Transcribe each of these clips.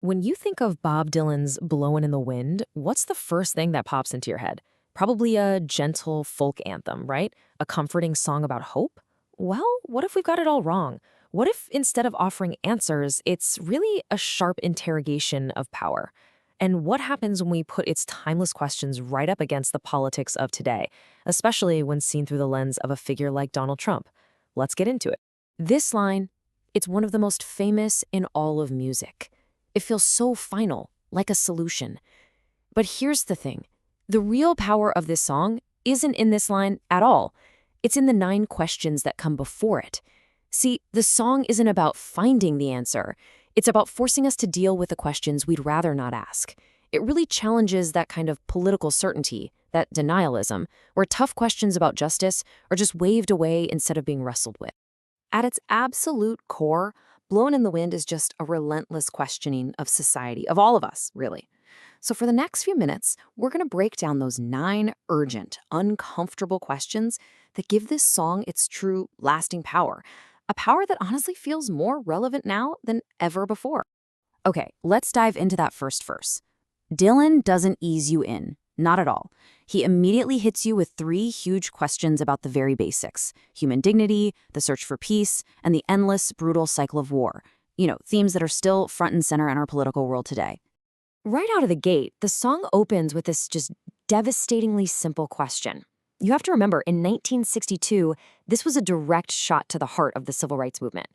When you think of Bob Dylan's Blowin' in the Wind, what's the first thing that pops into your head? Probably a gentle folk anthem, right? A comforting song about hope? Well, what if we've got it all wrong? What if instead of offering answers, it's really a sharp interrogation of power? And what happens when we put its timeless questions right up against the politics of today, especially when seen through the lens of a figure like Donald Trump? Let's get into it. This line, it's one of the most famous in all of music. It feels so final, like a solution. But here's the thing. The real power of this song isn't in this line at all. It's in the 9 questions that come before it. See, the song isn't about finding the answer. It's about forcing us to deal with the questions we'd rather not ask. It really challenges that kind of political certainty, that denialism, where tough questions about justice are just waved away instead of being wrestled with. At its absolute core, Blowin' in the Wind is just a relentless questioning of society, of all of us, really. So for the next few minutes, we're going to break down those 9 urgent, uncomfortable questions that give this song its true, lasting power. A power that honestly feels more relevant now than ever before. Okay, let's dive into that first verse. Dylan doesn't ease you in, not at all. He immediately hits you with 3 huge questions about the very basics: human dignity, the search for peace, and the endless, brutal cycle of war. Themes that are still front and center in our political world today. Right out of the gate, the song opens with this just devastatingly simple question. You have to remember, in 1962, this was a direct shot to the heart of the civil rights movement.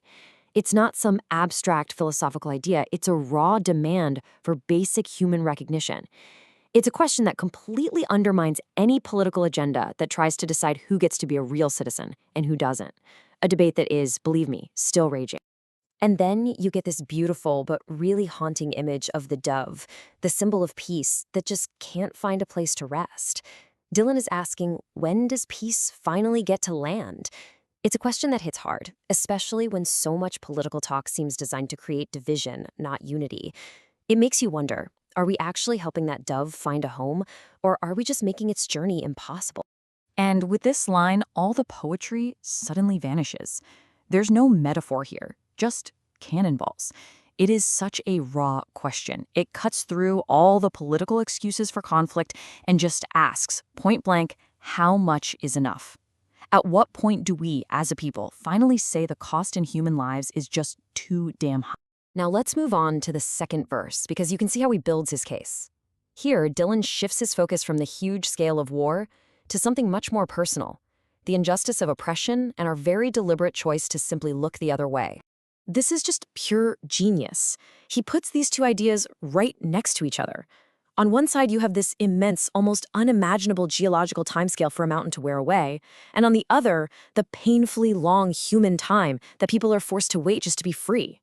It's not some abstract philosophical idea. It's a raw demand for basic human recognition. It's a question that completely undermines any political agenda that tries to decide who gets to be a real citizen and who doesn't. A debate that is, believe me, still raging. And then you get this beautiful but really haunting image of the dove, the symbol of peace that just can't find a place to rest. Dylan is asking, when does peace finally get to land? It's a question that hits hard, especially when so much political talk seems designed to create division, not unity. It makes you wonder, are we actually helping that dove find a home, or are we just making its journey impossible? And with this line, all the poetry suddenly vanishes. There's no metaphor here, just cannonballs. It is such a raw question. It cuts through all the political excuses for conflict and just asks, point blank, how much is enough? At what point do we, as a people, finally say the cost in human lives is just too damn high? Now let's move on to the second verse, because you can see how he builds his case. Here, Dylan shifts his focus from the huge scale of war to something much more personal, the injustice of oppression and our very deliberate choice to simply look the other way. This is just pure genius. He puts these 2 ideas right next to each other. On one side, you have this immense, almost unimaginable geological timescale for a mountain to wear away, and on the other, the painfully long human time that people are forced to wait just to be free.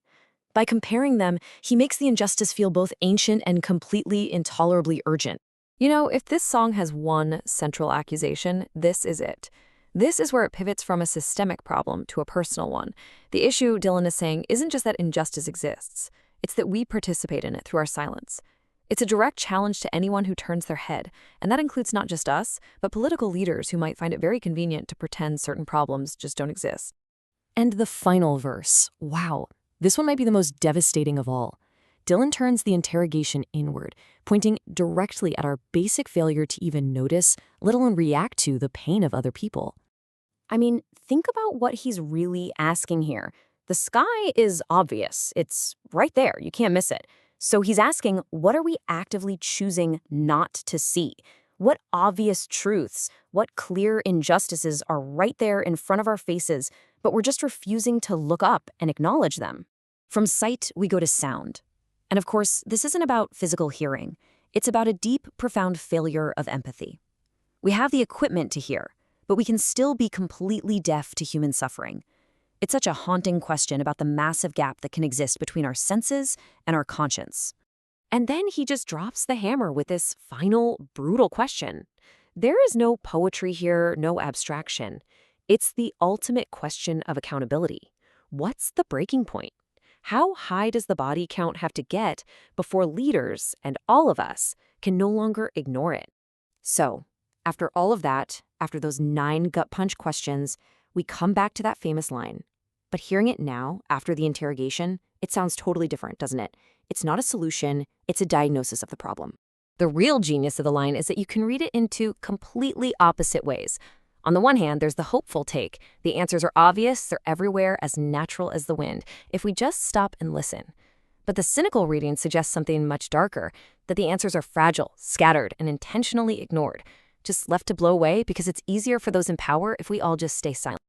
By comparing them, he makes the injustice feel both ancient and completely intolerably urgent. If this song has one central accusation, this is it. This is where it pivots from a systemic problem to a personal one. The issue, Dylan is saying, isn't just that injustice exists. It's that we participate in it through our silence. It's a direct challenge to anyone who turns their head, and that includes not just us, but political leaders who might find it very convenient to pretend certain problems just don't exist. And the final verse, wow. This one might be the most devastating of all. Dylan turns the interrogation inward, pointing directly at our basic failure to even notice, let alone react to, the pain of other people. I mean, think about what he's really asking here. The sky is obvious. It's right there. You can't miss it. So he's asking, what are we actively choosing not to see? What obvious truths, what clear injustices are right there in front of our faces, but we're just refusing to look up and acknowledge them? From sight, we go to sound. And of course, this isn't about physical hearing. It's about a deep, profound failure of empathy. We have the equipment to hear, but we can still be completely deaf to human suffering. It's such a haunting question about the massive gap that can exist between our senses and our conscience. And then he just drops the hammer with this final, brutal question. There is no poetry here, no abstraction. It's the ultimate question of accountability. What's the breaking point? How high does the body count have to get before leaders and all of us can no longer ignore it? So, after all of that, after those 9 gut punch questions, we come back to that famous line. But hearing it now, after the interrogation, It sounds totally different, doesn't it? It's not a solution, it's a diagnosis of the problem. The real genius of the line is that you can read it in two completely opposite ways. On the one hand, there's the hopeful take. The answers are obvious, they're everywhere, as natural as the wind, if we just stop and listen. But the cynical reading suggests something much darker, that the answers are fragile, scattered, and intentionally ignored, just left to blow away because it's easier for those in power if we all just stay silent.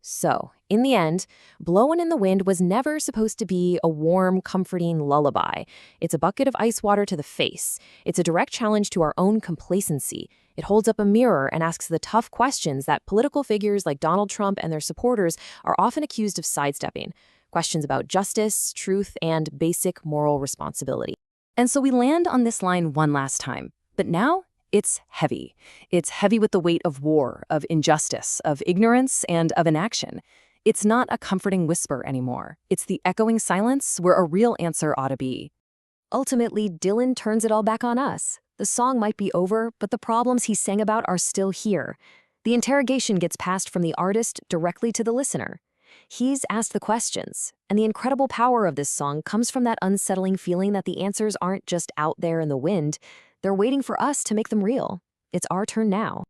So, in the end, Blowin' in the Wind was never supposed to be a warm, comforting lullaby. It's a bucket of ice water to the face. It's a direct challenge to our own complacency. It holds up a mirror and asks the tough questions that political figures like Donald Trump and their supporters are often accused of sidestepping. Questions about justice, truth, and basic moral responsibility. And so we land on this line one last time. But now, it's heavy. It's heavy with the weight of war, of injustice, of ignorance, and of inaction. It's not a comforting whisper anymore. It's the echoing silence where a real answer ought to be. Ultimately, Dylan turns it all back on us. The song might be over, but the problems he sang about are still here. The interrogation gets passed from the artist directly to the listener. He's asked the questions, and the incredible power of this song comes from that unsettling feeling that the answers aren't just out there in the wind. They're waiting for us to make them real. It's our turn now.